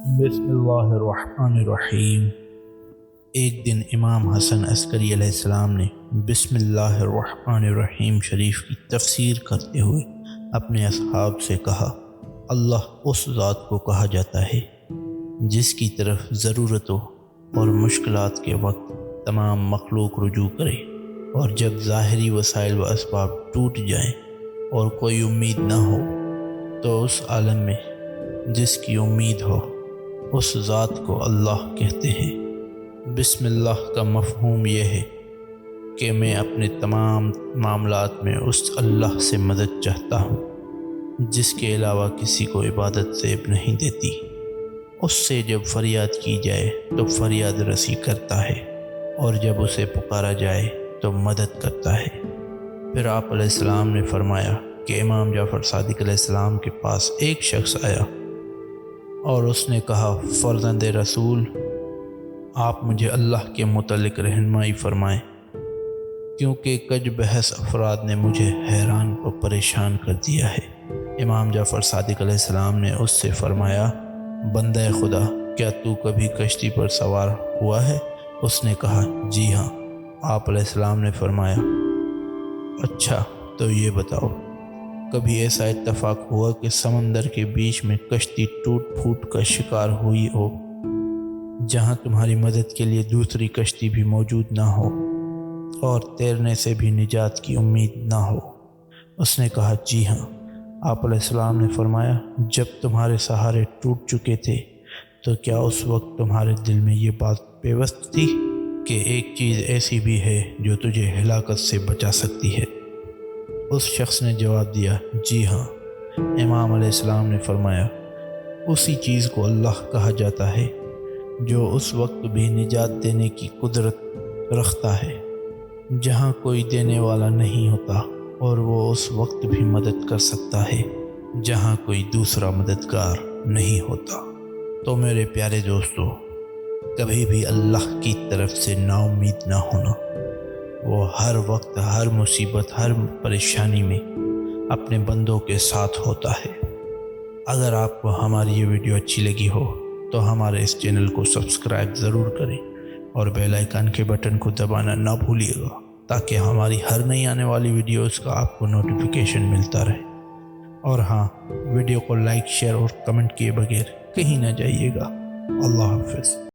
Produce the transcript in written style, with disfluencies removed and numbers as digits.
बिस्मिल्लाहिर्रहमानिर्रहीम। एक दिन इमाम हसन अस्करी अलैहिस्सलाम ने बिस्मिल्लाहिर्रहमानिर्रहीम शरीफ की तफसीर करते हुए अपने असहाब से कहा, अल्लाह उस ज़ात को कहा जाता है जिसकी तरफ ज़रूरतों और मुश्किलात के वक्त तमाम मखलूक रुजू करे, और जब ज़ाहिरी वसाइल व असबाब टूट जाएं और कोई उम्मीद न हो तो उस आलम में जिसकी उम्मीद हो उस ज़ात को अल्लाह कहते हैं। बिस्मिल्लाह का मफ़हूम यह है कि मैं अपने तमाम मामलात में उस अल्लाह से मदद चाहता हूँ जिसके अलावा किसी को इबादत ज़ेब नहीं देती। उससे जब फरियाद की जाए तो फरियाद रसी करता है, और जब उसे पुकारा जाए तो मदद करता है। फिर आप अलैहिस्सलाम ने फरमाया कि इमाम जाफ़र सादिक अलैहिस्सलाम के पास एक शख्स आया और उसने कहा, फ़र्ज़ंद रसूल, आप मुझे अल्लाह के मुतल्लिक़ रहनुमाई फ़रमाएँ, क्योंकि कज बहस अफराद ने मुझे हैरान व परेशान कर दिया है। इमाम जाफ़र सादिक अलैहिस्सलाम ने उससे फ़रमाया, बंदे खुदा, क्या तू कभी कश्ती पर सवार हुआ है? उसने कहा, जी हाँ। आप अलैहिस्सलाम ने फ़रमाया, अच्छा तो ये बताओ, कभी ऐसा इत्तफ़ाक़ हुआ कि समंदर के बीच में कश्ती टूट फूट का शिकार हुई हो, जहाँ तुम्हारी मदद के लिए दूसरी कश्ती भी मौजूद ना हो और तैरने से भी निजात की उम्मीद ना हो? उसने कहा, जी हाँ। आप अलैहिस्सलाम ने फ़रमाया, जब तुम्हारे सहारे टूट चुके थे तो क्या उस वक्त तुम्हारे दिल में ये बात पेवस्त थी कि एक चीज़ ऐसी भी है जो तुझे हिलाकत से बचा सकती है? उस शख्स ने जवाब दिया, जी हाँ। इमाम अलैहिस्सलाम ने फरमाया, उसी चीज़ को अल्लाह कहा जाता है जो उस वक्त भी निजात देने की कुदरत रखता है जहाँ कोई देने वाला नहीं होता, और वो उस वक्त भी मदद कर सकता है जहाँ कोई दूसरा मददगार नहीं होता। तो मेरे प्यारे दोस्तों, कभी भी अल्लाह की तरफ से नाउम्मीद ना होना। वो हर वक्त, हर मुसीबत, हर परेशानी में अपने बंदों के साथ होता है। अगर आपको हमारी ये वीडियो अच्छी लगी हो तो हमारे इस चैनल को सब्सक्राइब ज़रूर करें और बेल आइकन के बटन को दबाना ना भूलिएगा, ताकि हमारी हर नई आने वाली वीडियोस का आपको नोटिफिकेशन मिलता रहे। और हाँ, वीडियो को लाइक, शेयर और कमेंट किए बगैर कहीं ना जाइएगा। अल्लाह हाफ़िज़।